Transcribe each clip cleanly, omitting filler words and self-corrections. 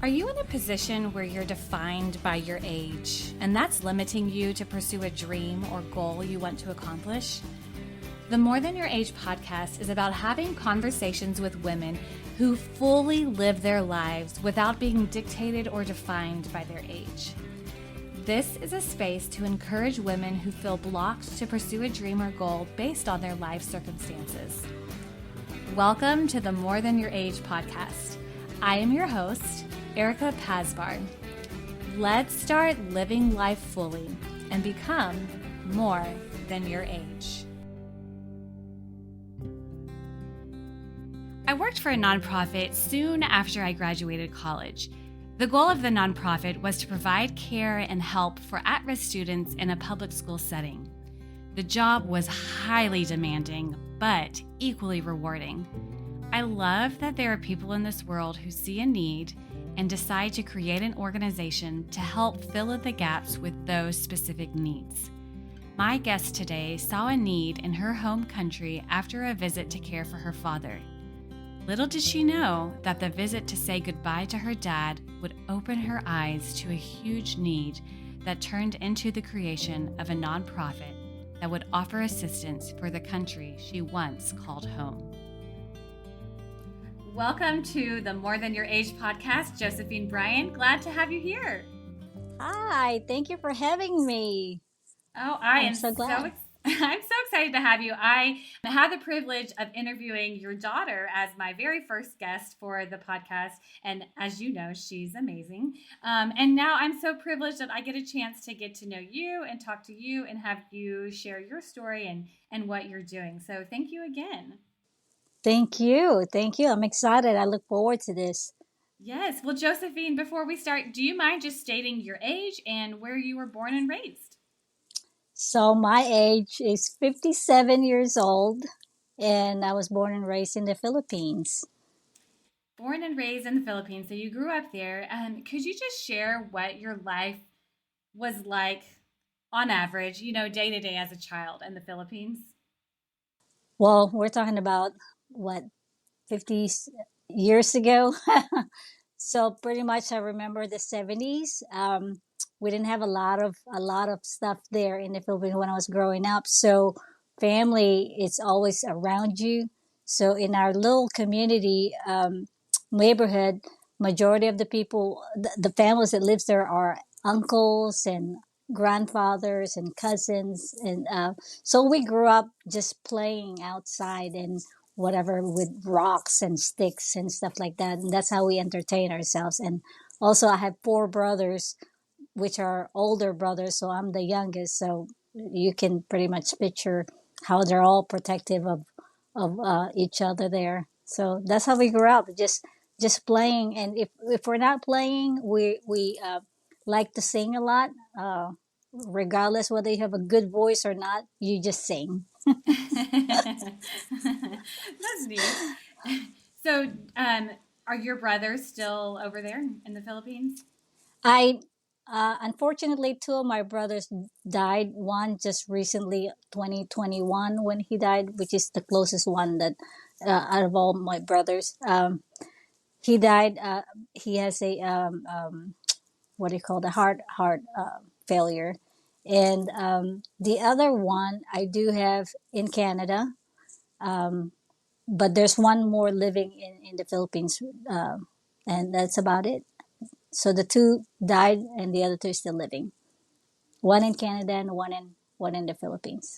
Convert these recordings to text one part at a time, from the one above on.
Are you in a position where you're defined by your age, and that's limiting you to pursue a dream or goal you want to accomplish? The More Than Your Age podcast is about having conversations with women who fully live their lives without being dictated or defined by their age. This is a space to encourage women who feel blocked to pursue a dream or goal based on their life circumstances. Welcome to the More Than Your Age podcast. I am your host, Erica Pasbar. Let's start living life fully and become more than your age. I worked for a nonprofit soon after I graduated college. The goal of the nonprofit was to provide care and help for at-risk students in a public school setting. The job was highly demanding, but equally rewarding. I love that there are people in this world who see a need and decide to create an organization to help fill in the gaps with those specific needs. My guest today saw a need in her home country after a visit to care for her father. Little did she know that the visit to say goodbye to her dad would open her eyes to a huge need that turned into the creation of a nonprofit that would offer assistance for the country she once called home. Welcome to the More Than Your Age podcast, Josephine Bryan. Glad to have you here. Hi, thank you for having me. Oh, I'm so glad. I'm so excited to have you. I had the privilege of interviewing your daughter as my very first guest for the podcast. And as you know, she's amazing. And now I'm so privileged that I get a chance to get to know you and talk to you and have you share your story and what you're doing. So thank you again. Thank you. Thank you. I'm excited. I look forward to this. Yes. Well, Josephine, before we start, do you mind just stating your age and where you were born and raised? So my age is 57 years old, and I was born and raised in the Philippines. Born and raised in the Philippines, so you grew up there. Could you just share what your life was like on average, day to day as a child in the Philippines? Well, we're talking about, 50 years ago? So pretty much I remember the 70s. We didn't have a lot of stuff there in the Philippines when I was growing up. So family is always around you. So in our little community neighborhood, majority of the people, the families that lives there are uncles and grandfathers and cousins, and so we grew up just playing outside and whatever with rocks and sticks and stuff like that, and that's how we entertain ourselves. And also I have four brothers, which are older brothers, so I'm the youngest, so you can pretty much picture how they're all protective of each other there. So that's how we grew up, just playing. And if we're not playing, we like to sing a lot. Regardless whether you have a good voice or not, you just sing. That's neat. So, are your brothers still over there in the Philippines? I Unfortunately, two of my brothers died. One just recently, 2021, when he died, which is the closest one that out of all my brothers. He died. He has a what do you call the heart failure, and the other one I do have in Canada. Um, but there's one more living in the Philippines, and that's about it. So the two died, and the other two is still living. One in Canada and one in the Philippines.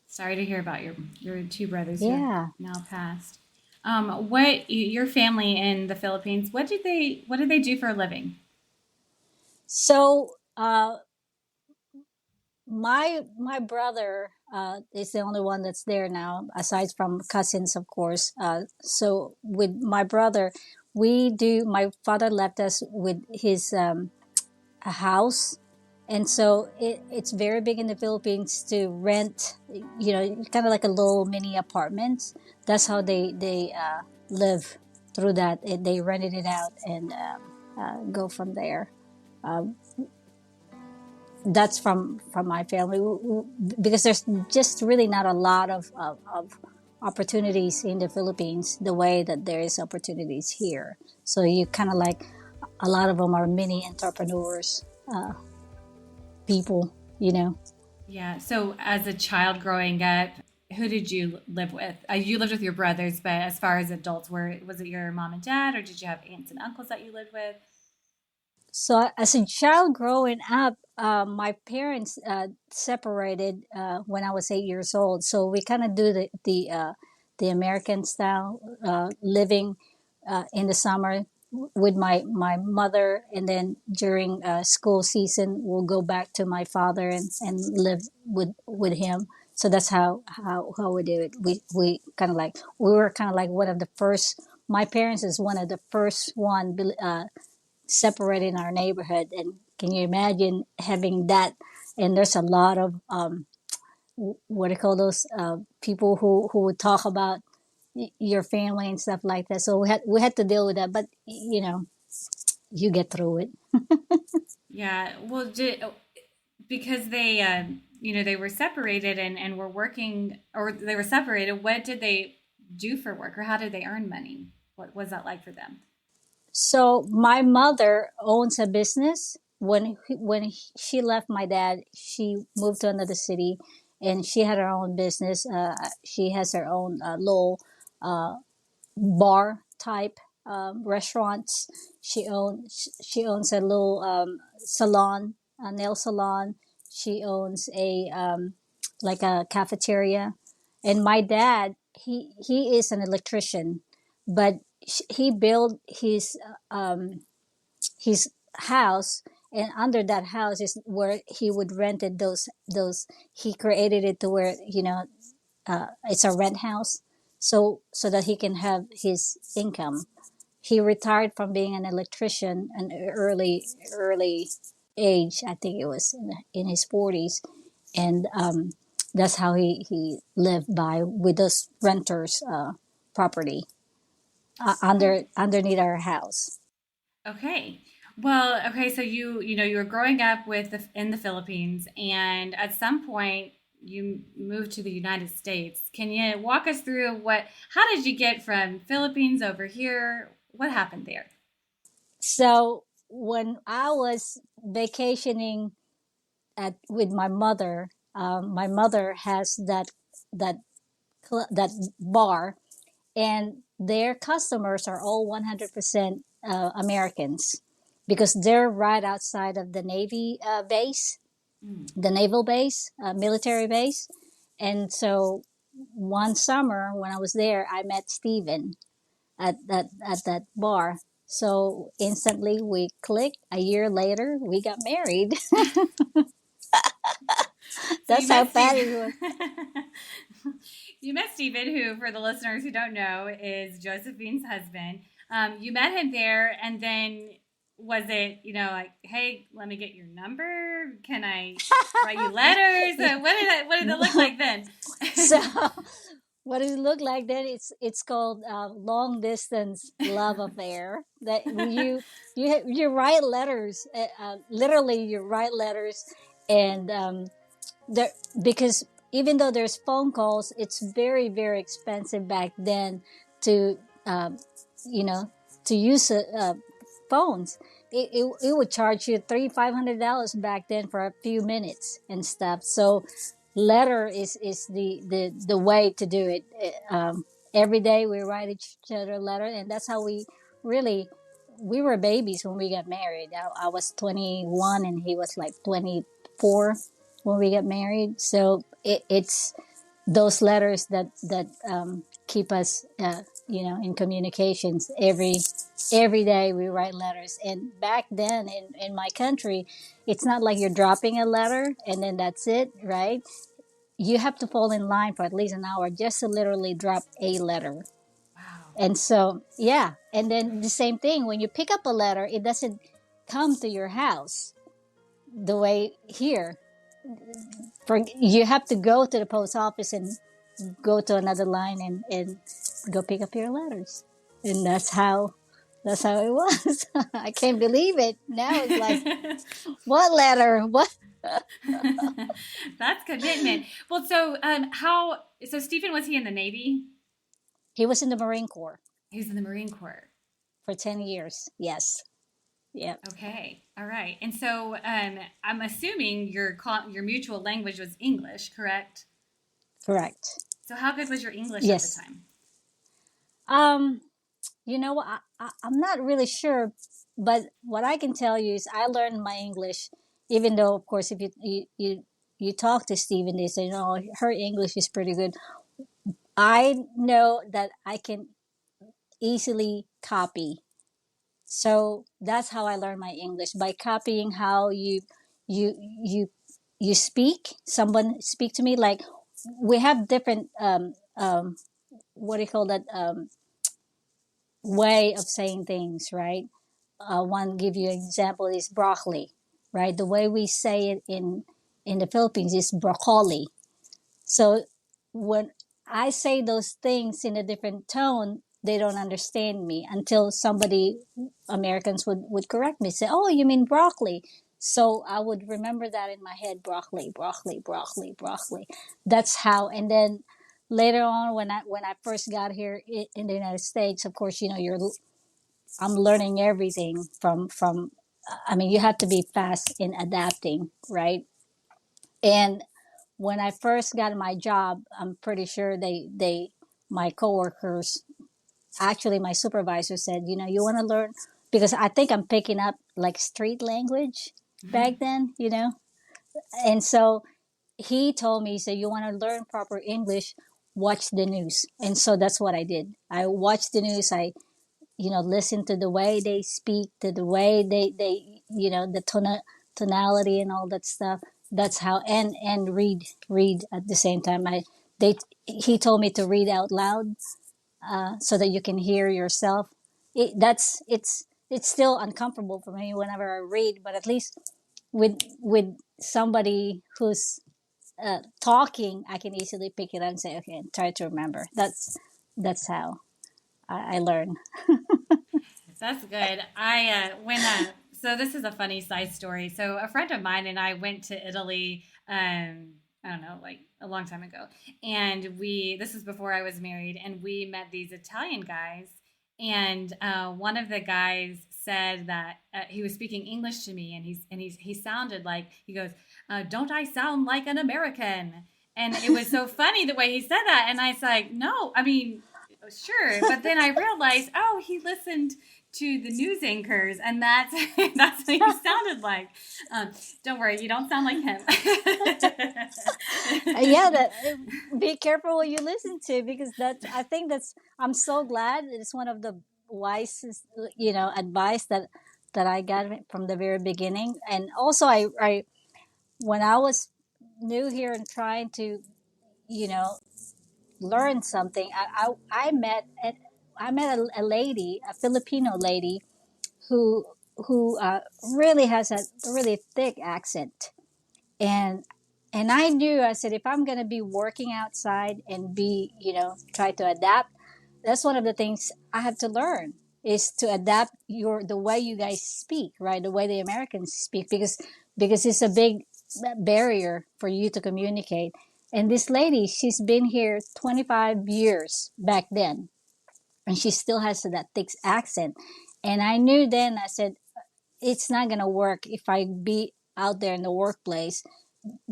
Sorry to hear about your two brothers who have Yeah. now passed. What your family in the Philippines? What did they do for a living? So my brother is the only one that's there now, aside from cousins, of course. So with my brother, we do. My father left us with his a house, and so it's very big in the Philippines to rent. Kind of like a little mini apartment. That's how they live through that. They rented it out and go from there. Um, that's from my family, because there's just really not a lot of opportunities in the Philippines the way that there is opportunities here. So you kind of like a lot of them are mini entrepreneurs, people, you know. Yeah. So, as a child growing up, who did you live with? You lived with your brothers, but as far as adults, was it your mom and dad, or did you have aunts and uncles that you lived with? So as a child growing up, my parents separated when I was 8 years old. So we kind of do the American style living in the summer with my mother, and then during school season, we'll go back to my father and live with him. So that's how we do it. We kind of like we were kind of like one of the first. My parents is one of the first one separated in our neighborhood. And can you imagine having that? And there's a lot of what do you call those people who would talk about your family and stuff like that. So we had to deal with that, but you get through it. Yeah. Well, because they were separated and were working, or they were separated. What did they do for work, or how did they earn money? What was that like for them? So my mother owns a business. When she left my dad, she moved to another city, and she had her own business. She has her own little uh, bar type restaurants. She owns a little salon, a nail salon. She owns a like a cafeteria. And my dad, he is an electrician, but he built his house, and under that house is where he would rented those. He created it to where it's a rent house, so that he can have his income. He retired from being an electrician an early age. I think it was in his 40s, and that's how he lived by with those renters property underneath our house. Okay. Well, okay, so you were growing up in the Philippines, and at some point you moved to the United States. Can you walk us through how did you get from Philippines over here? What happened there? So when I was vacationing with my mother has that that bar, and their customers are all 100% Americans, because they're right outside of the Navy base, Mm. the naval base, military base. And so one summer when I was there, I met Steven at that bar. So instantly we clicked. A year later, we got married. So you That's how met fast Steve. it was. You met Stephen, who, for the listeners who don't know, is Josephine's husband. You met him there, and then was it, like, hey, let me get your number? Can I write you letters? What did it look like then? So what does it look like then? It's called long distance love affair. That you write letters, literally you write letters, and there, because even though there's phone calls, it's very very expensive back then to um, you know to use phones. It would charge you $300-500 back then for a few minutes and stuff. So letter is the way to do it. Every day we write each other a letter, and that's how really we were babies when we got married. I was 21 and he was like 24 when we got married. So it's those letters that keep us in communications. Every day we write letters. And back then in my country, it's not like you're dropping a letter and then that's it, right? You have to fall in line for at least an hour just to literally drop a letter. Wow. And so, yeah. And then the same thing, when you pick up a letter, it doesn't come to your house the way here. You have to go to the post office and go to another line and go pick up your letters. And that's how it was. I can't believe it. Now it's like, what letter? What? That's commitment. Well, so Stephen, was he in the Navy? He was in the Marine Corps He was in the Marine Corps. for 10 years. Yes. Yep, Okay. All right. And so I'm assuming your mutual language was English, correct? correct. So how good was your English at the Yes. time? Um, I'm not really sure, but what I can tell you is I learned my English, even though, of course, if you talk to Steve and they say, no, her English is pretty good. I know that I can easily copy. So that's how I learned my English, by copying how you you you speak. Someone speak to me, like we have different what do you call that, way of saying things, right? One give you an example is broccoli, right? The way we say it in the Philippines is broccoli. So when I say those things in a different tone, they don't understand me until somebody, Americans would correct me, say, "Oh, you mean broccoli." So I would remember that in my head: broccoli, broccoli, broccoli, broccoli. That's how. And then later on, when I first got here in the United States, of course, I'm learning everything from. I mean, you have to be fast in adapting, right? And when I first got my job, I'm pretty sure my coworkers, actually my supervisor said, you want to learn, because I think I'm picking up like street language back then, and so he told me, he said, you want to learn proper English, watch the news. And so that's what I did. I watched the news. I listen to the way they speak, to the way they the tonality and all that stuff. That's how. And read at the same time. They He told me to read out loud, so that you can hear yourself. It's still uncomfortable for me whenever I read, but at least with somebody who's talking, I can easily pick it up and say, okay, and try to remember. That's how I learn. That's good. I when so this is a funny side story. So a friend of mine and I went to Italy. I don't know, like a long time ago, and we this was before I was married, and we met these Italian guys, and one of the guys said that he was speaking English to me, and he sounded like he goes, "Don't I sound like an American?" And it was so funny the way he said that, and I was like, "No, I mean." Sure, but then I realized, oh, he listened to the news anchors, and that's that's what he sounded like. Um, don't worry, you don't sound like him. Yeah, that be careful what you listen to, because I think I'm so glad it's one of the wisest advice that I got from the very beginning. And also I when I was new here and trying to you know learn something, I met a lady, a Filipino lady, who really has a really thick accent. And and I knew, I said, if I'm going to be working outside and be try to adapt, that's one of the things I have to learn, is to adapt the way you guys speak, right? The way the Americans speak, because it's a big barrier for you to communicate. And this lady, she's been here 25 years back then, and she still has that thick accent. And I knew then, I said, it's not going to work if I be out there in the workplace,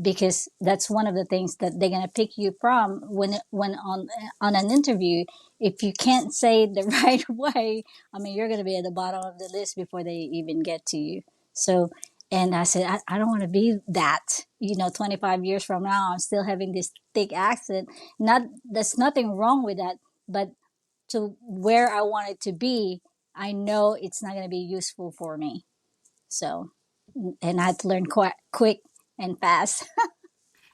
because that's one of the things that they're going to pick you from when on an interview. If you can't say it the right way, I mean, you're going to be at the bottom of the list before they even get to you. So, and I said, I don't want to be that. 25 years from now, I'm still having this thick accent. Not There's nothing wrong with that, but to where I want it to be, I know it's not going to be useful for me. So, and I had to learn quite quick and fast.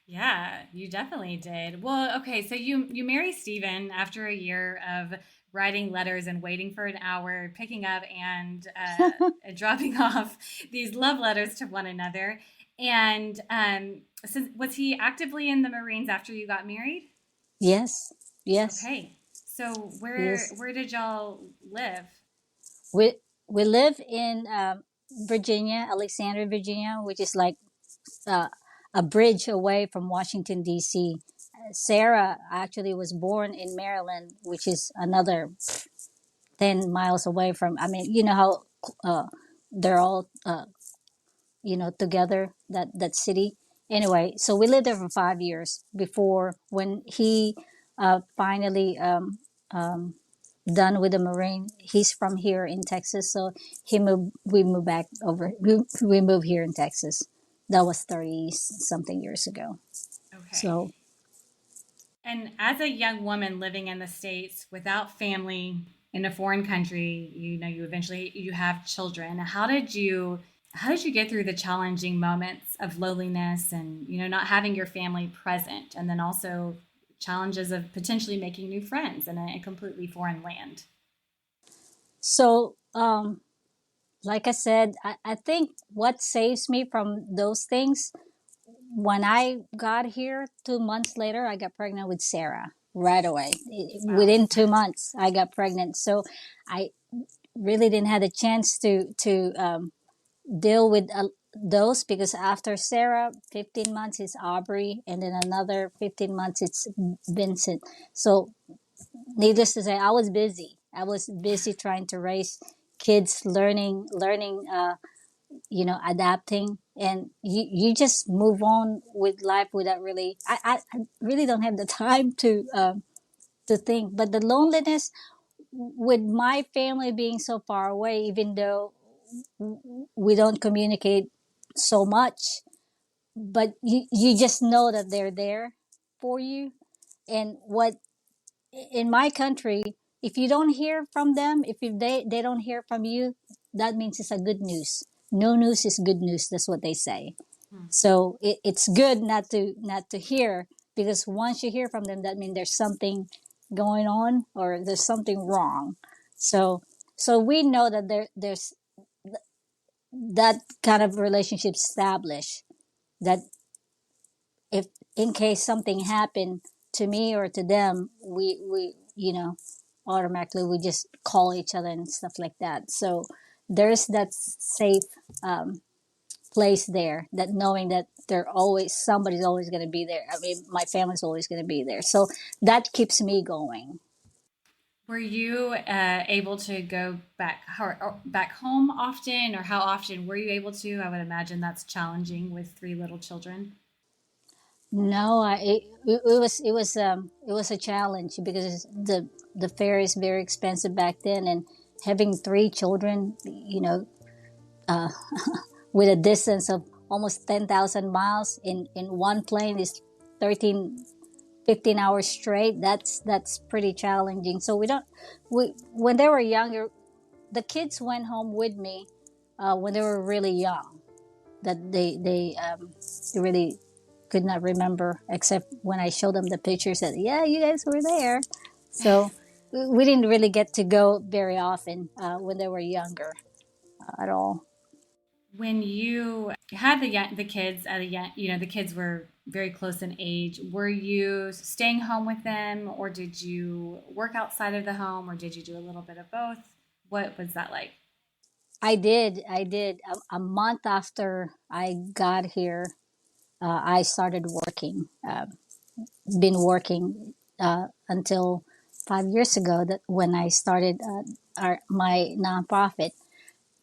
Yeah, you definitely did. Well, okay, so you marry Steven after a year of writing letters and waiting for an hour, picking up and dropping off these love letters to one another. And since was he actively in the Marines after you got married? Yes, yes, Okay, so yes. where did y'all live? We we live in Virginia, Alexandria, Virginia, which is like uh, a bridge away from Washington D.C. Sarah actually was born in Maryland, which is another 10 miles away from. I mean, you know how they're all together, that city. Anyway, so we lived there for 5 years before when he finally done with the Marine. He's from here in Texas, so we moved back over. We moved here in Texas. That was 30 something years ago. Okay. So And as a young woman living in the States without family in a foreign country, you eventually you have children. How did you get through the challenging moments of loneliness and not having your family present, and then also challenges of potentially making new friends in a completely foreign land? so like I said, I think what saves me from those things, when I got here 2 months later, I got pregnant with Sarah right away. Wow. Within 2 months, I got pregnant. So I really didn't have a chance to deal with those, because after Sarah, 15 months is Aubrey, and then another 15 months it's Vincent. So needless to say, I was busy. I was busy trying to raise kids, learning, adapting, and you just move on with life without really. I really don't have the time to think. But the loneliness with my family being so far away, even though we don't communicate so much, but you just know that they're there for you. And what in my country, if you don't hear from them, if they don't hear from you, that means it's a good news. No news is good news. That's what they say. Hmm. So it's good not to hear, because once you hear from them, that means there's something going on or there's something wrong. So so we know that there's that kind of relationship established, that if in case something happened to me or to them, we automatically we just call each other and stuff like that. So there's that safe um, place there, that knowing that there always somebody's always going to be there. I mean, my family's always going to be there. So that keeps me going. Were you able to go back home often, or how often were you able to? I would imagine that's challenging with three little children. No, it was a challenge, because the fare is very expensive back then, and having three children, with a distance of almost 10,000 miles in one plane is 13 15 hours straight. That's pretty challenging. So we don't we when they were younger, the kids went home with me when they were really young, that they really could not remember, except when I showed them the pictures that, yeah, you guys were there. So we didn't really get to go very often when they were younger at all. When you had the kids at a young, the kids were very close in age. Were you staying home with them, or did you work outside of the home, or did you do a little bit of both? What was that like? I did a month after I got here. I started working. Been working until 5 years ago, that when I started my nonprofit.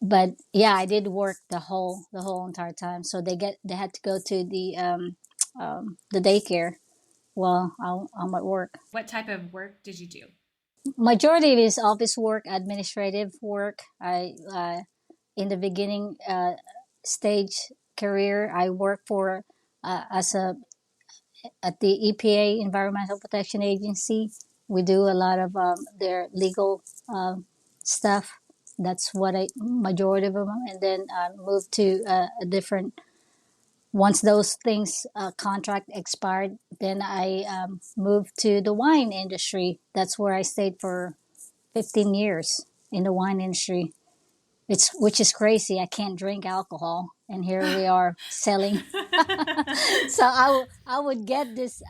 But yeah, I did work the whole entire time. So they had to go to the daycare while I'm at work. What type of work did you do? Majority of it is office work, administrative work. I in the beginning stage career, I worked for as a at the EPA, Environmental Protection Agency. We do a lot of their legal stuff. That's what I majority of them, and then I moved to a different. Once those things contract expired, then I moved to the wine industry. That's where I stayed for 15 years in the wine industry. It's which is crazy. I can't drink alcohol, and here we are selling. So I would get this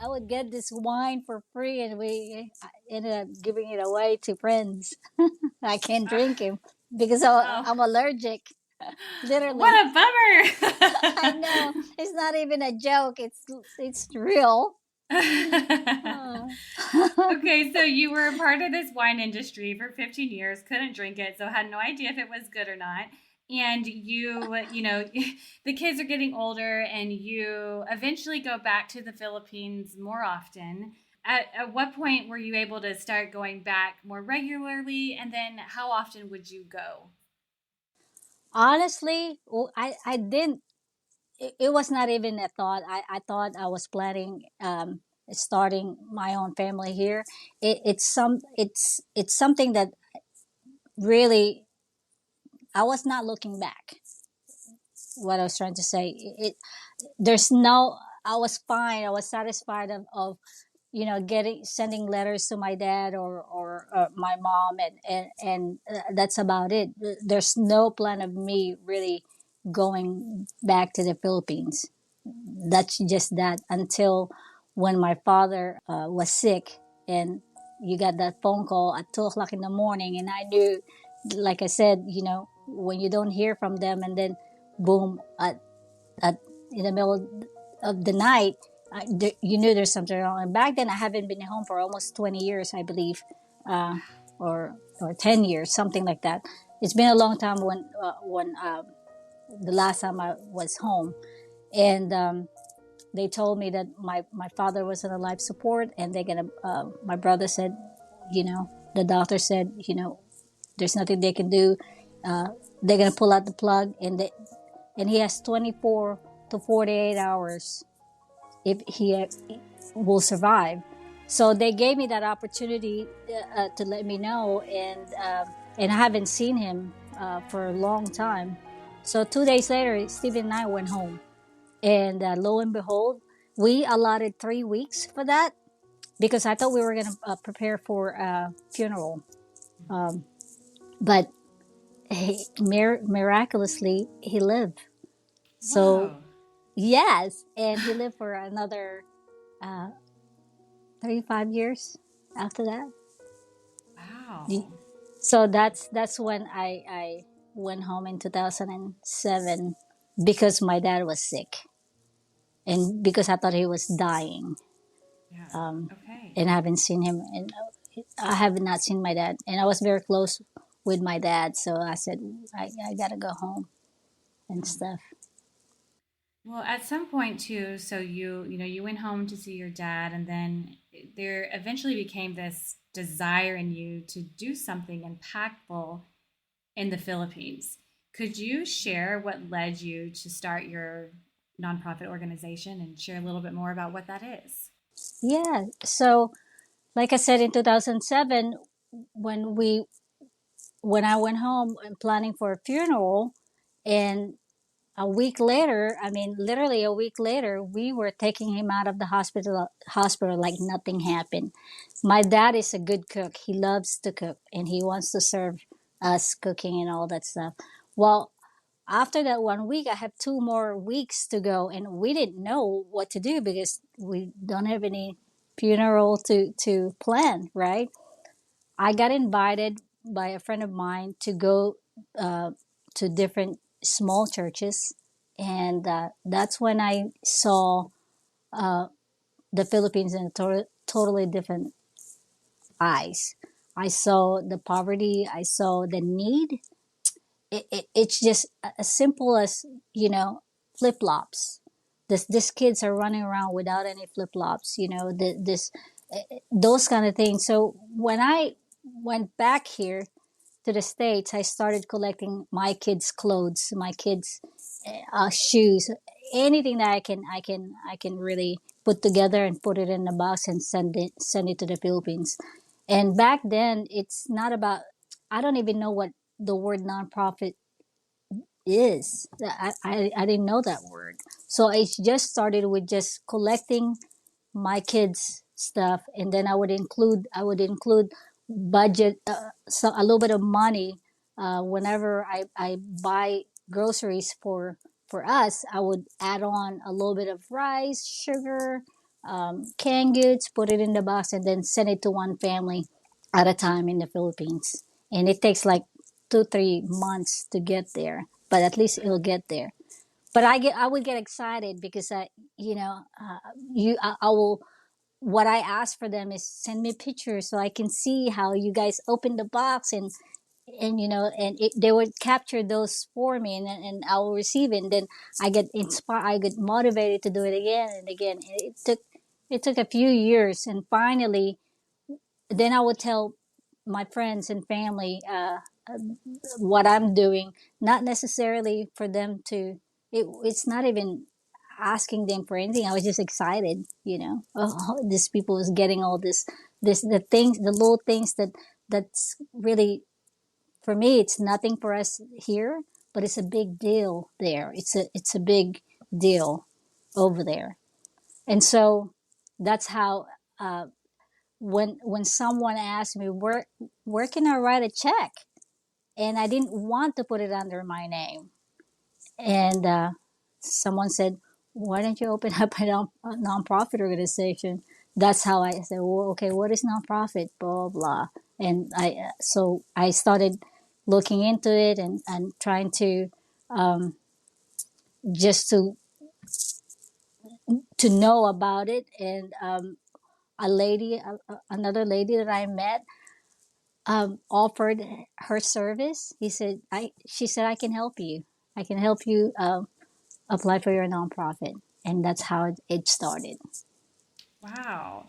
wine for free, and we ended up giving it away to friends. I can't drink him because Oh, I'm allergic. what Literally. a I know, it's not even a joke. It's real. bummer. Oh. Okay, so you were a part of this wine industry for 15 years, couldn't drink it, so had no idea if it was good or not. and the kids are getting older and you eventually go back to the Philippines more often. At what point were you able to start going back more regularly, and then how often would you go? Honestly, I didn't. It was not even a thought. I thought I was planning starting my own family here. It's something that really I was not looking back. What I was trying to say, there's no. I was fine. I was satisfied of getting sending letters to my dad or my mom, and that's about it. There's no plan of me really going back to the Philippines. That's just that until when my father was sick, and you got that phone call at 2 o'clock in the morning, and I knew, like I said, when you don't hear from them, and then boom, at in the middle of the night, you knew there's something wrong. And back then, I haven't been home for almost 20 years, I believe, or 10 years, something like that. It's been a long time when the last time I was home, and they told me that my father was on a life support, and they're gonna. My brother said, the doctor said, there's nothing they can do. They're gonna pull out the plug, and he has 24 to 48 hours if he will survive. So they gave me that opportunity to let me know, and I haven't seen him for a long time. So 2 days later, Stephen and I went home, and lo and behold, we allotted 3 weeks for that because I thought we were going to prepare for a funeral. Um, but miraculously, he lived. So Whoa. yes, and he lived for another uh, 35 years after that. Wow. So that's when I went home in 2007 because my dad was sick, and because I thought he was dying. Yeah. Okay. And I haven't seen him, and I have not seen my dad, and I was very close with my dad, so I said I gotta go home and Yeah. stuff. Well, at some point too, so you went home to see your dad, and then there eventually became this desire in you to do something impactful in the Philippines. Could you share what led you to start your nonprofit organization and share a little bit more about what that is? Yeah, so like I said, in 2007, when we when I went home and planning for a funeral, and a week later, I mean, literally a week later, we were taking him out of the hospital like nothing happened. My dad is a good cook. He loves to cook, and he wants to serve us cooking and all that stuff. Well, after that 1 week, I have 2 more weeks to go, and we didn't know what to do because we don't have any funeral to plan, right? I got invited by a friend of mine to go uh, to different small churches, and that's when I saw uh, the Philippines in a totally different eyes. I saw the poverty. I saw the need. It's just as simple as flip flops. This kids are running around without any flip flops. This those kind of things. So when I went back here to the States, I started collecting my kids' clothes, my kids' shoes, anything that I can really put together and put it in a box and send it to the Philippines. And back then, it's not about. I don't even know what the word nonprofit is. I didn't know that word. So I just started with just collecting my kids stuff, and then I would include budget, so a little bit of money whenever I buy groceries for us. I would add on a little bit of rice, sugar, canned goods, put it in the box, and then send it to one family at a time in the Philippines. And it takes like 2 3 months to get there, but at least it'll get there. But I would get excited because I will. What I ask for them is send me pictures so I can see how you guys open the box, and they would capture those for me, and I will receive it, and then I get inspired, I get motivated to do it again and again. And it took a few years, and finally then I would tell my friends and family what I'm doing, not necessarily for them to. It's not even asking them for anything. I was just excited, Oh, these people is getting all this the things, the little things that's really, for me. It's nothing for us here, but it's a big deal there. It's a big deal over there, and so that's how. When someone asked me where can I write a check, and I didn't want to put it under my name, and someone said, why don't you open up a nonprofit organization? That's how I said, well, okay, what is nonprofit, blah blah. And I started looking into it, and trying to just to know about it. And another lady that I met offered her service. She said, I can help you. I can help you apply for your nonprofit. And that's how it started. Wow.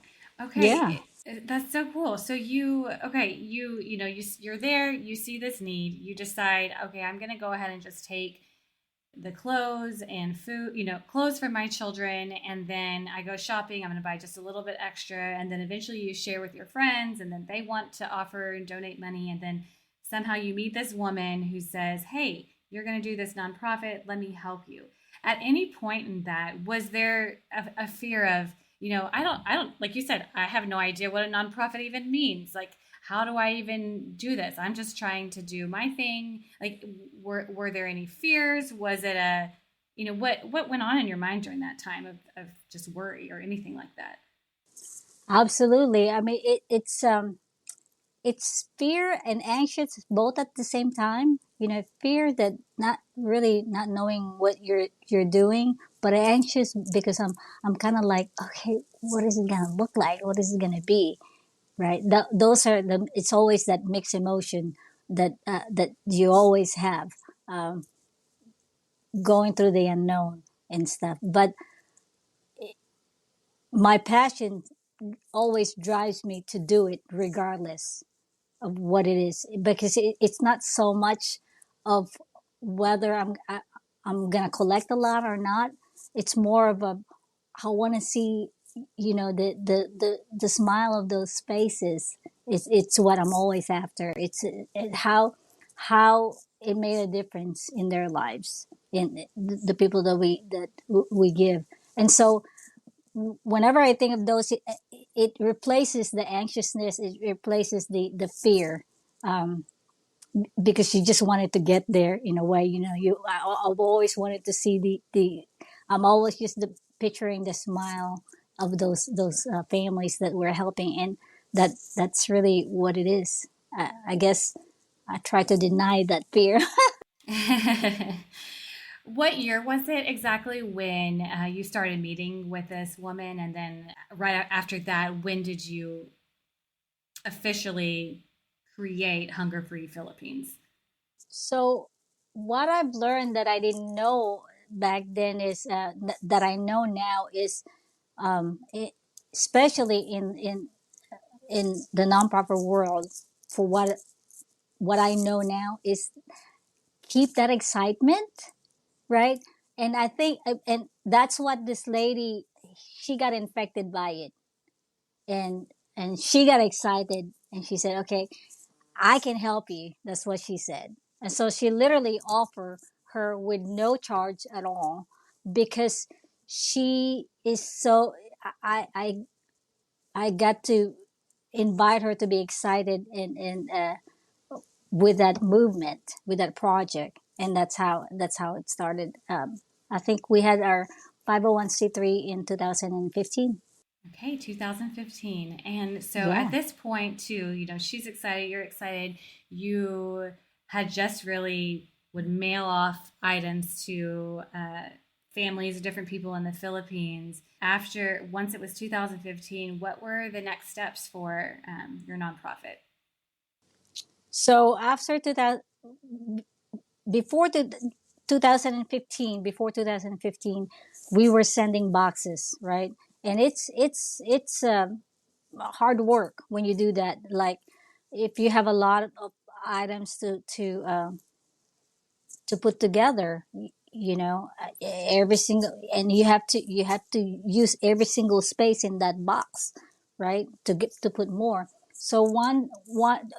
Yeah. Okay, that's so cool. So you, okay, you're there, you see this need, you decide, okay, I'm going to go ahead and just take the clothes and food, clothes for my children, and then I go shopping, I'm going to buy just a little bit extra, and then eventually you share with your friends, and then they want to offer and donate money, and then somehow you meet this woman who says, "Hey, you're going to do this nonprofit, let me help you." At any point in that, was there a fear of, I don't, like you said, I have no idea what a nonprofit even means. Like, how do I even do this? I'm just trying to do my thing. Like, were there any fears? Was it what went on in your mind during that time of just worry or anything like that? Absolutely. I mean, it's fear and anxious both at the same time. Fear that not really not knowing what you're doing, but anxious because I'm kind of like, okay, what is it gonna look like? What is it gonna be? Right? Those are it's always that mixed emotion that you always have, um, going through the unknown and stuff. But my passion always drives me to do it regardless of what it is, because it's not so much of whether I'm gonna collect a lot or not. It's more of a, I want to see, the smile of those faces. It's what I'm always after. How it made a difference in their lives, in the people that we give. And so whenever I think of those, it replaces the anxiousness. It replaces the fear, um, because you just wanted to get there in a way. I've always wanted to see the. I'm always just picturing the smile of those families that we're helping, and that's really what it is. I guess I try to deny that fear. What year was it exactly when you started meeting with this woman, and then right after that, when did you officially create Hunger Free Philippines? So what I've learned that I didn't know back then is that I know now is, um, it, especially in the nonprofit world, for what I know now is keep that excitement, right? And I think, and that's what this lady, she got infected by it, and she got excited, and she said, okay, I can help you. That's what she said. And so she literally offered her with no charge at all, because she is so, I I I got to invite her to be excited, and with that movement, with that project. And that's how it started. I think we had our 501(c)(3) in 2015. Okay, 2015. And so at Yeah. this point, too, she's excited, you're excited. You had just really would mail off items to families, different people in the Philippines. Once it was 2015, what were the next steps for your nonprofit? So after 2000, before the 2015, before 2015, we were sending boxes, right? And it's hard work when you do that. Like if you have a lot of items to put together, you know, every single, and you have to use every single space in that box, right, to get to put more. So one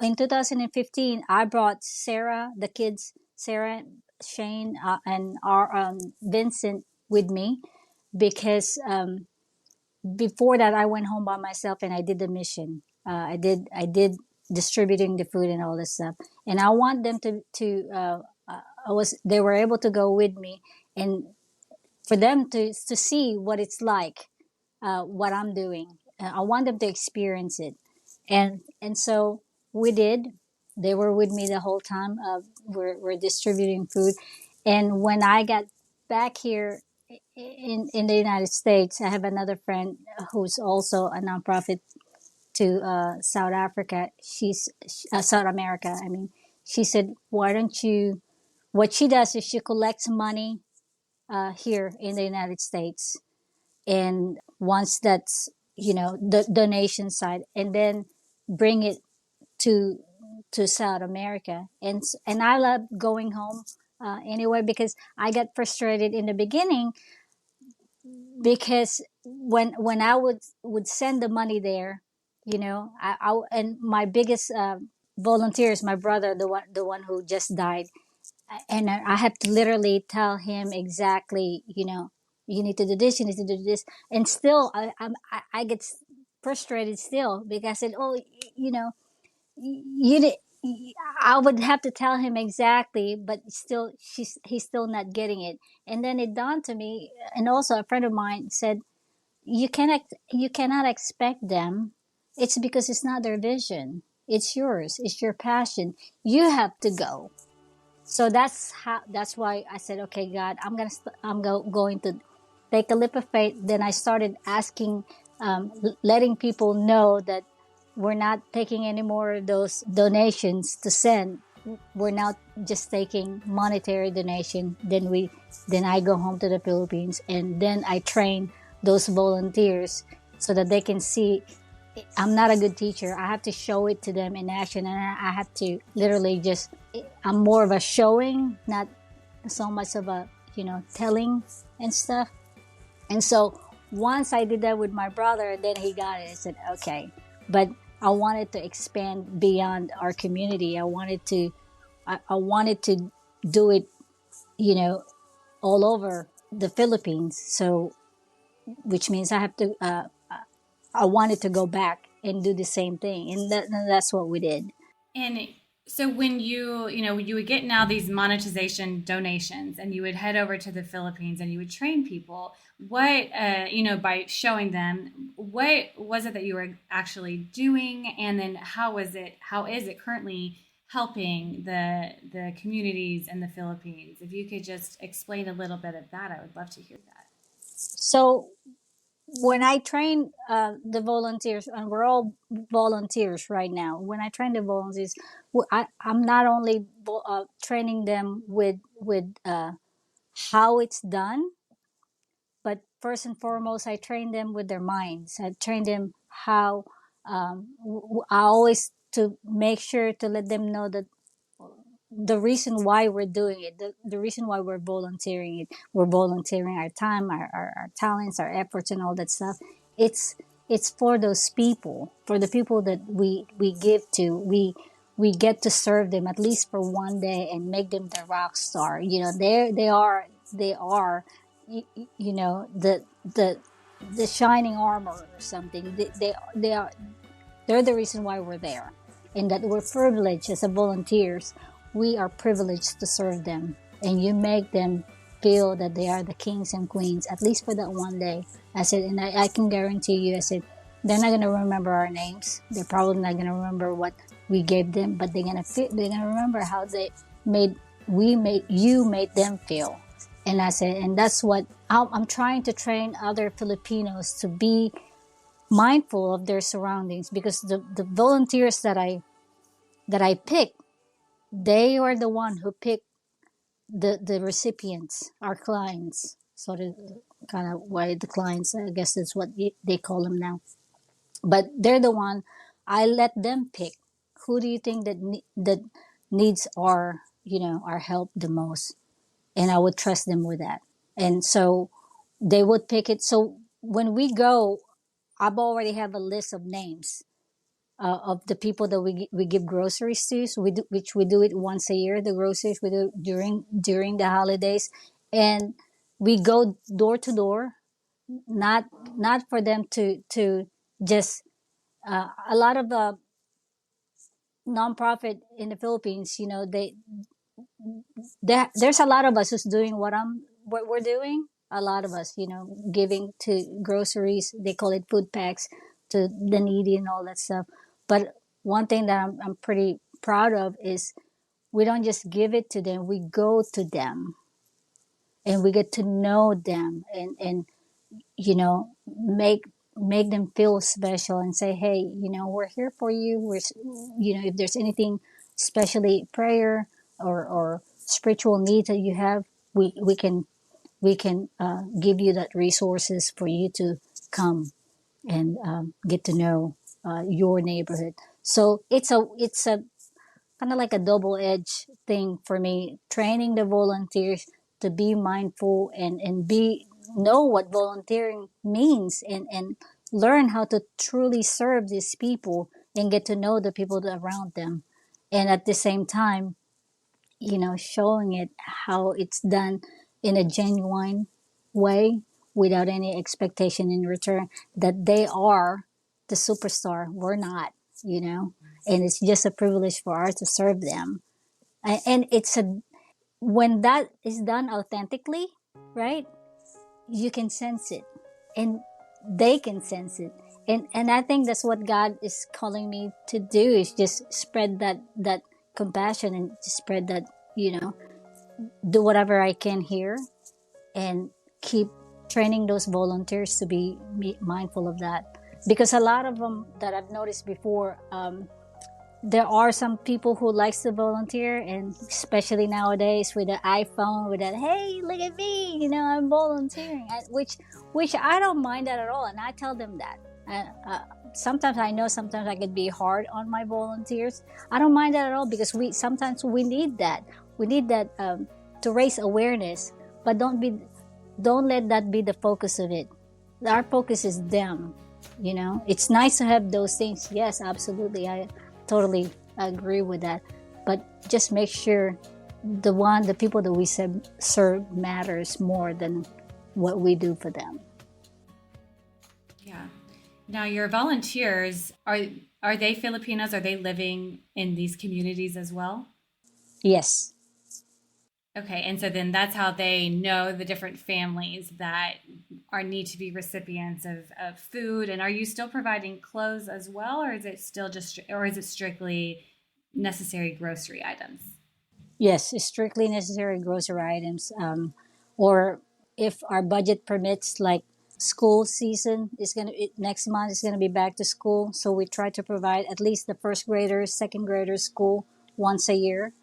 in 2015, I brought Sarah, the kids, Sarah, Shane, and our Vincent with me, because before that I went home by myself and I did the mission. I did distributing the food and all this stuff, and I want them I was they were able to go with me, and for them to see what it's like, what I'm doing. I want them to experience it, and so we did. They were with me the whole time. We're distributing food, and when I got back here in the United States, I have another friend who's also a nonprofit to South Africa. She's South America. I mean, she said, "Why don't you?" What she does is she collects money here in the United States, and once that's, you know, the donation side, and then bring it to South America. And I love going home anyway, because I got frustrated in the beginning, because when I would send the money there, you know, and my biggest volunteer is my brother, the one who just died, and I have to literally tell him exactly, you know, you need to do this, you need to do this, and still I get frustrated still, because I said, oh, you know, you did. I would have to tell him exactly, but still, he's still not getting it. And then it dawned to me, and also a friend of mine said, you cannot expect them. It's because it's not their vision. It's yours. It's your passion. You have to go. So that's why I said, okay, God, going to take a leap of faith. Then I started asking, letting people know that we're not taking any more of those donations to send. We're not just taking monetary donation. Then I go home to the Philippines, and then I train those volunteers so that they can see I'm not a good teacher. I have to show it to them in action, and I have to literally just. I'm more of a showing, not so much of a, you know, telling and stuff. And so once I did that with my brother, then he got it. I said, okay, but I wanted to expand beyond our community. I wanted to do it, you know, all over the Philippines. So which means I have to. I wanted to go back and do the same thing, and that's what we did. And so when you would get now these monetization donations and you would head over to the Philippines and you would train people, what, by showing them, what was it that you were actually doing? And then how is it currently helping the communities in the Philippines? If you could just explain a little bit of that, I would love to hear that. So when I train the volunteers, and we're all volunteers right now. When I train the volunteers, I'm not only training them with how it's done, but first and foremost, I train them with their minds. I train them how. I always to make sure to let them know that the reason why we're doing it, the reason why we're volunteering our time, our talents, our efforts, and all that stuff. It's it's for those people, for the people that we give to. We get to serve them at least for one day and make them the rock star. You know, they are, you know, the shining armor or something. They're the reason why we're there, and that we're privileged as a volunteers. We are privileged to serve them, and you make them feel that they are the kings and queens, at least for that one day. I said, and I can guarantee you, I said, they're not gonna remember our names. They're probably not gonna remember what we gave them, but they're gonna remember how made you made them feel. And I said, and that's what I'm trying to train other Filipinos to be mindful of their surroundings, because the volunteers that I pick, they are the one who pick the recipients, our clients. So the kind of why the clients, I guess that's what they call them now. But they're the one. I let them pick. Who do you think that needs our our help the most? And I would trust them with that. And so they would pick it. So when we go, I've already have a list of names of the people that we give groceries to. So which we do it once a year. The groceries we do during the holidays, and we go door to door. Not not for them to just a lot of nonprofit in the Philippines. There's a lot of us who's doing what we're doing. A lot of us, giving to groceries. They call it food packs to the needy and all that stuff. But one thing that I'm pretty proud of is we don't just give it to them. We go to them and we get to know them and make them feel special and say, hey, we're here for you. If there's anything, especially prayer or spiritual needs that you have, we can give you that resources for you to come and get to know your neighborhood. So it's a kind of like a double-edged thing for me, training the volunteers to be mindful and be know what volunteering means and learn how to truly serve these people and get to know the people around them, and at the same time showing it how it's done in a genuine way without any expectation in return, that they are the superstar, we're not, and it's just a privilege for us to serve them. And it's a when that is done authentically, right, you can sense it, and they can sense it. And I think that's what God is calling me to do, is just spread that compassion and just spread that, you know do whatever I can here, and keep training those volunteers to be mindful of that. Because a lot of them that I've noticed before, there are some people who likes to volunteer, and especially nowadays with the iPhone, with that, hey, look at me, I'm volunteering, which I don't mind that at all, and I tell them that. Sometimes I know sometimes I could be hard on my volunteers. I don't mind that at all, because we need that. We need that, to raise awareness, but don't let that be the focus of it. Our focus is them. It's nice to have those things. Yes, absolutely. I totally agree with that. But just make sure the people that we serve matters more than what we do for them. Yeah. Now, your volunteers, are they Filipinos? Are they living in these communities as well? Yes. Okay, and so then that's how they know the different families that are need to be recipients of food. And are you still providing clothes as well, or is it still just, or is it strictly necessary grocery items? Yes, it's strictly necessary grocery items. Or if our budget permits, like school season next month is gonna be back to school, so we try to provide at least the first graders, second graders school once a year.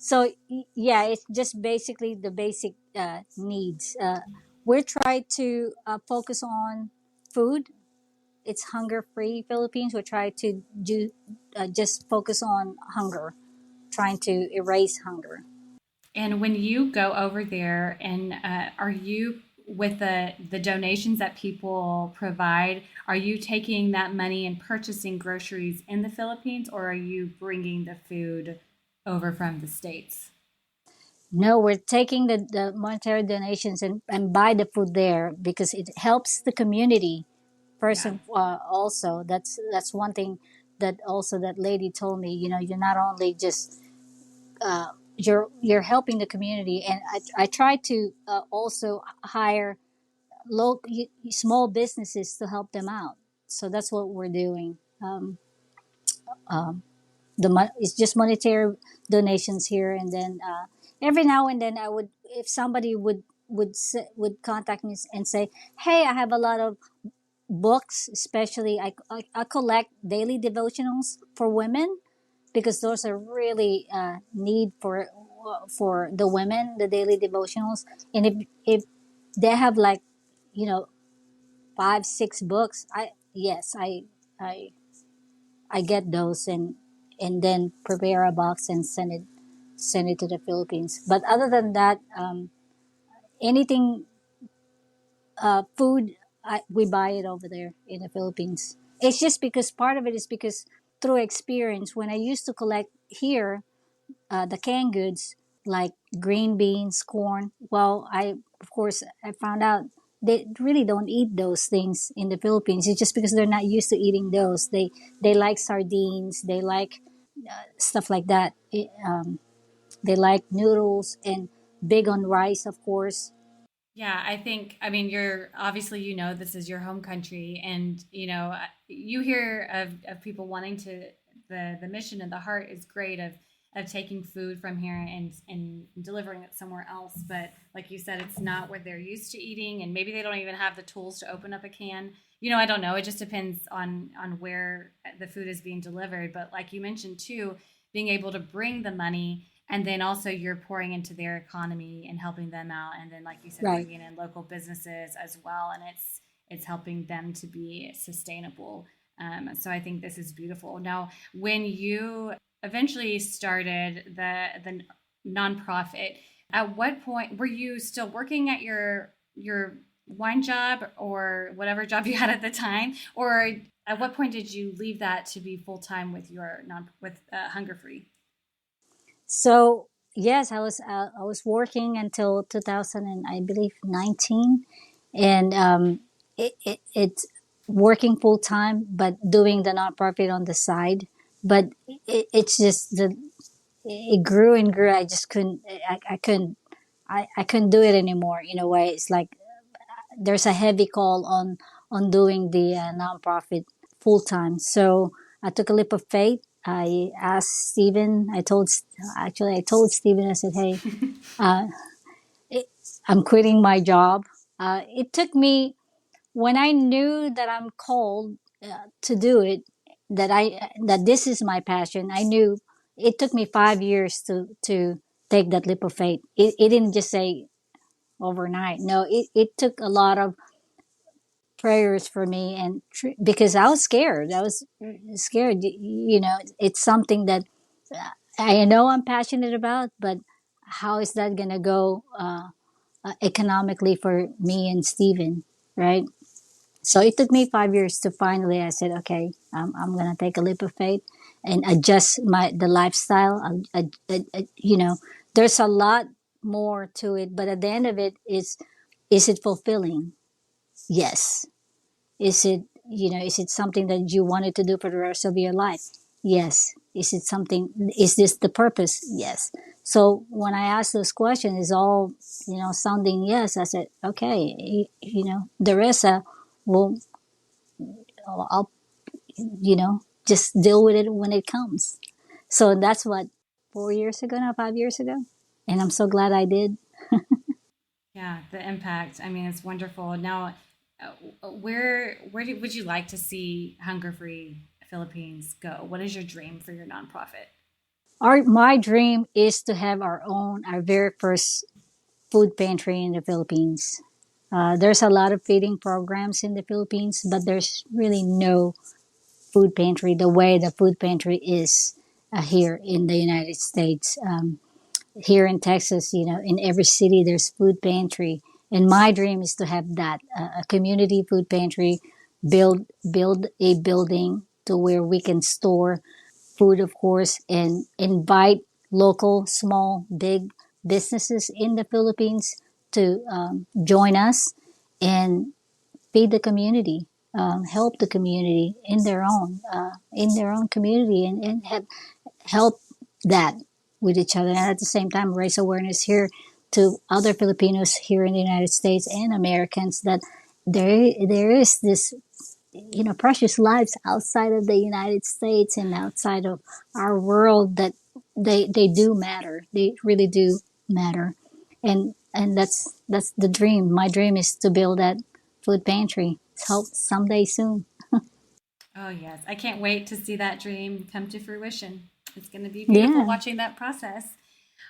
So yeah, it's just basically the basic needs. We're trying to focus on food. It's hunger free Philippines. We try to do just focus on hunger, trying to erase hunger. And when you go over there, and are you with the donations that people provide? Are you taking that money and purchasing groceries in the Philippines, or are you bringing the food over from the states? No, we're taking the monetary donations and buy the food there, because it helps the community first. Yeah. And also, that's one thing that also that lady told me. You're not only just you're helping the community, and I try to also hire local small businesses to help them out. So that's what we're doing. It's just monetary donations here, and then every now and then I would, if somebody would contact me and say, hey, I have a lot of books, especially I collect daily devotionals for women, because those are really need for the women, the daily devotionals. And if they have like, you know, 5 6 books, I I get those, and then prepare a box and send it to the Philippines. But other than that, anything food, we buy it over there in the Philippines. It's just because part of it is because through experience, when I used to collect here, the canned goods like green beans, corn. Well, I of course I found out they really don't eat those things in the Philippines. It's just because they're not used to eating those. They like sardines. They like stuff like that. They like noodles and big on rice, of course. Yeah, I think, I mean, you're obviously, this is your home country, and, you hear of people wanting to, the mission and the heart is great of taking food from here and delivering it somewhere else. But like you said, it's not what they're used to eating, and maybe they don't even have the tools to open up a can. I don't know. It just depends on where the food is being delivered. But like you mentioned too, being able to bring the money, and then also you're pouring into their economy and helping them out, and then like you said, Right. bringing in local businesses as well, and it's helping them to be sustainable. So I think this is beautiful. Now, when you eventually started the nonprofit, at what point were you still working at your wine job or whatever job you had at the time, or at what point did you leave that to be full time with your non with Hunger Free? So yes, I was working until 2000 and I believe 19, and it's working full time, but doing the nonprofit on the side. But it's just it grew and grew. I just couldn't. I couldn't. I couldn't do it anymore. In a way, it's like there's a heavy call on doing the nonprofit full time. So I took a leap of faith. I asked Stephen. I told Stephen. I said, "Hey, uh, it, I'm quitting my job." It took me when I knew that I'm called to do it. That this is my passion. I knew it took me 5 years to take that leap of faith. It didn't just say overnight. No, it took a lot of prayers for me, and because I was scared. I was scared. It's something that I know I'm passionate about, but how is that going to go economically for me and Steven, right? So it took me 5 years to finally. I said, okay, I'm going to take a leap of faith and adjust the lifestyle. There's a lot more to it, but at the end of it is it fulfilling? Yes. Is it something that you wanted to do for the rest of your life? Yes. Is this the purpose? Yes. So when I asked those questions, it's all, sounding yes. I said, okay, the rest, will, I'll, just deal with it when it comes. So that's what, 4 years ago now, 5 years ago. And I'm so glad I did. Yeah, the impact. I mean, it's wonderful. Now, would you like to see Hunger Free Philippines go? What is your dream for your nonprofit? My dream is to have our very first food pantry in the Philippines. There's a lot of feeding programs in the Philippines, but there's really no food pantry the way the food pantry is here in the United States. Here in Texas, in every city there's food pantry, and my dream is to have that a community food pantry, build a building to where we can store food, of course, and invite local, small, big businesses in the Philippines to join us and feed the community, help the community in their own community, and help that with each other, and at the same time raise awareness here to other Filipinos here in the United States and Americans that there is this precious lives outside of the United States and outside of our world that they do matter. They really do matter, and that's the dream. My dream is to build that food pantry. Hope someday soon. Oh, yes. I can't wait to see that dream come to fruition. It's going to be beautiful Yeah. watching that process.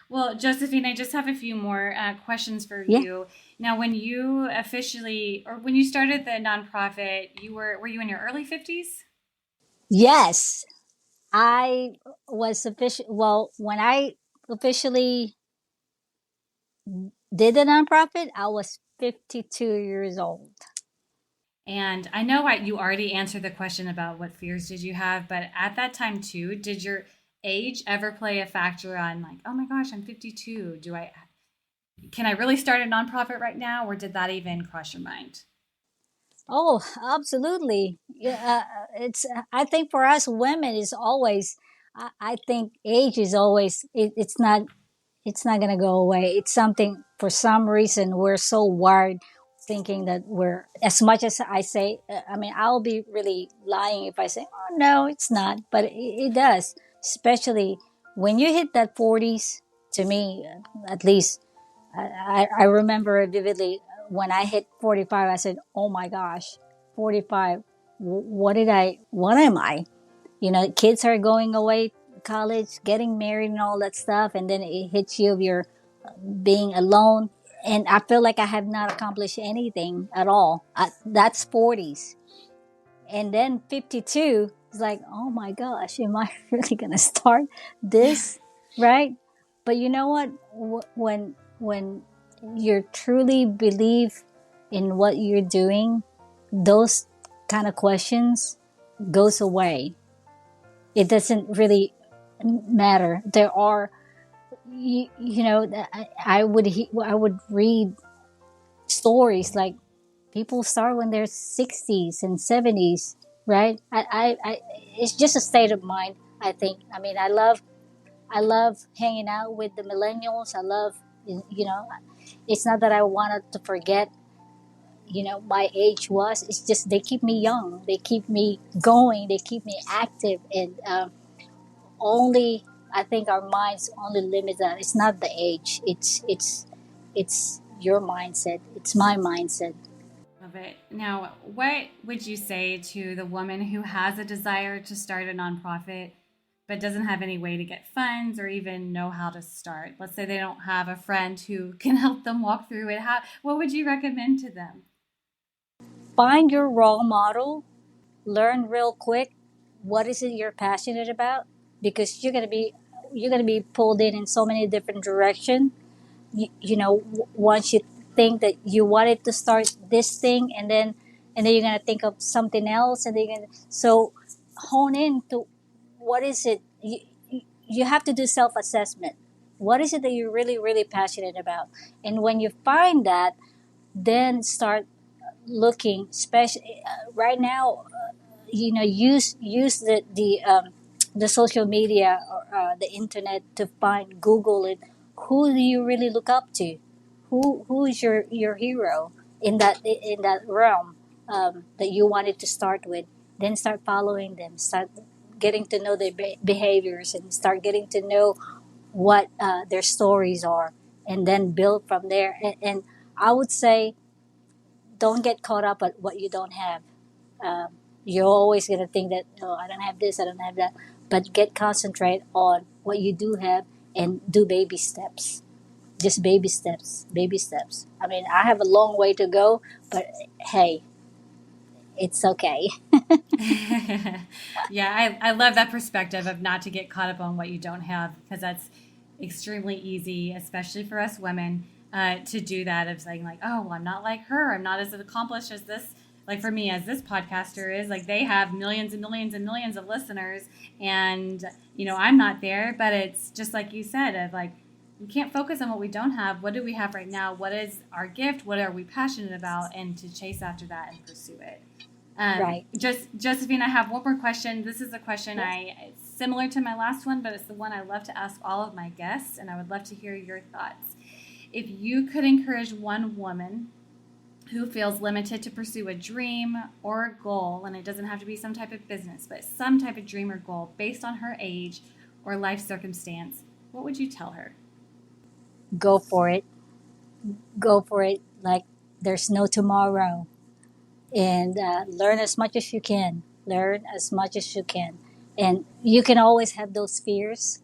Well, Josephine, I just have a few more questions for Yeah. you. Now, when you officially, or when you started the nonprofit, were you in your early 50s? Yes. I was official. Well, when I officially did the nonprofit, I was 52 years old. And I know you already answered the question about what fears did you have, but at that time too, did your age ever play a factor on like, oh my gosh, I'm 52. Can I really start a nonprofit right now, or did that even cross your mind? Oh, absolutely. Yeah, it's. I think for us women, is always. I think age is always. It's not. It's not gonna go away. It's something. For some reason, we're so wired, thinking that we're. As much as I say, I mean, I'll be really lying if I say, "Oh no, it's not." But it does, especially when you hit that 40s. To me, at least, I remember vividly when I hit 45, I said, oh my gosh, 45. What am I? You know, kids are going away to college, getting married and all that stuff. And then it hits you of your being alone. And I feel like I have not accomplished anything at all. That's 40s. And then 52 is like, oh my gosh, am I really going to start this? Right? But you know what? When you truly believe in what you're doing, those kind of questions goes away. It doesn't really matter. There are, you know, I would read stories like people start when they're 60s and 70s, right? It's just a state of mind. I think. I mean, I love hanging out with the millennials. I love, you know, it's not that I wanted to forget, you know, my age was. It's just they keep me young. They keep me going. They keep me active. And only, I think our minds only limit that. It's not the age. It's your mindset. It's my mindset. Love it. Now, what would you say to the woman who has a desire to start a nonprofit but doesn't have any way to get funds or even know how to start? Let's say they don't have a friend who can help them walk through it. What would you recommend to them? Find your role model. Learn real quick what is it you're passionate about, because you're gonna be pulled in so many different directions. You know, once you think that you wanted to start this thing, and then you're gonna think of something else, and then so hone in to what is it you have to do self-assessment. What is it that you're really passionate about? And when you find that, then start looking, especially right now, you know, use the social media, or the internet, to find, Google it. Who do you really look up to? Who is your hero in that realm, that you wanted to start with? Then start following them, start getting to know their behaviors, and start getting to know what their stories are, and then build from there. And I would say, don't get caught up at what you don't have. um, you're always going to think that, oh, I don't have this, I don't have that. But get concentrate on what you do have, and do baby steps. Just baby steps, baby steps. I mean, I have a long way to go, but hey, it's okay. Yeah, I love that perspective of not to get caught up on what you don't have, because that's extremely easy, especially for us women, to do that, of saying like, oh, well, I'm not like her. I'm not as accomplished as this. Like for me, as this podcaster is, like they have millions and millions and millions of listeners, and I'm not there. But it's just like you said, of like we can't focus on what we don't have. What do we have right now? What is our gift? What are we passionate about? And to chase after that and pursue it. Right. Just Josephine, I have one more question. This is a question Yes. it's similar to my last one, but it's the one I love to ask all of my guests, and I would love to hear your thoughts. If you could encourage one woman who feels limited to pursue a dream or a goal, and it doesn't have to be some type of business, but some type of dream or goal based on her age or life circumstance, what would you tell her? Go for it. Go for it. Like there's no tomorrow. And learn as much as you can. Learn as much as you can. And you can always have those fears,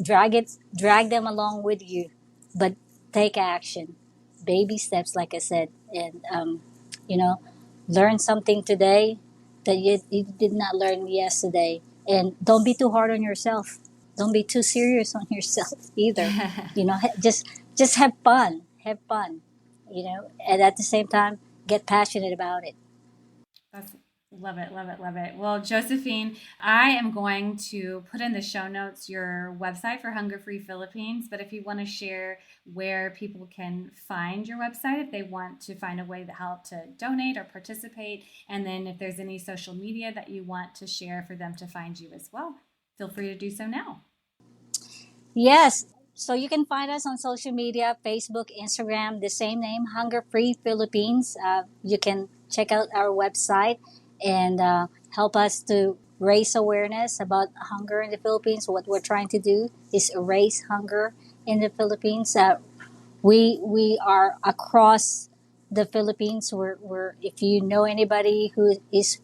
drag them along with you, but take action, baby steps, like I said, and you know, learn something today that you did not learn yesterday, and don't be too hard on yourself. Don't be too serious on yourself either. Just have fun, and at the same time, get passionate about it. That's love it, love it, love it. Well, Josephine, I am going to put in the show notes your website for Hunger Free Philippines. But if you want to share where people can find your website, if they want to find a way to help to donate or participate, and then if there's any social media that you want to share for them to find you as well, feel free to do so now. Yes. So you can find us on social media, Facebook, Instagram, the same name, Hunger Free Philippines. You can check out our website and help us to raise awareness about hunger in the Philippines. What we're trying to do is erase hunger in the Philippines. We are across the Philippines. We're if you know anybody who is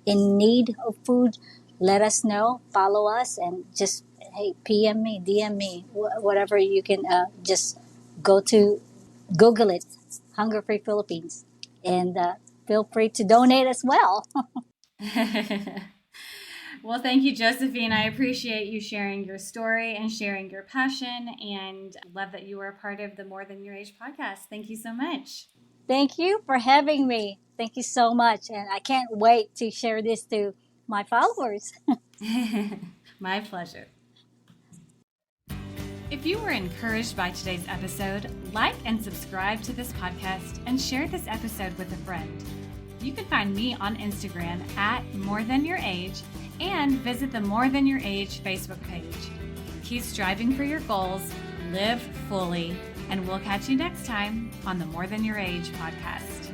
in need of food, let us know. Follow us and just hey PM me, DM me, whatever you can. Just go to Google it, Hunger Free Philippines, and feel free to donate as well. Well, thank you, Josephine. I appreciate you sharing your story and sharing your passion, and love that you were a part of the More Than Your Age podcast. Thank you so much. Thank you for having me. Thank you so much, and I can't wait to share this to my followers. My pleasure. If you were encouraged by today's episode, like and subscribe to this podcast and share this episode with a friend. You can find me on Instagram at More Than Your Age and visit the More Than Your Age Facebook page. Keep striving for your goals, live fully, and we'll catch you next time on the More Than Your Age podcast.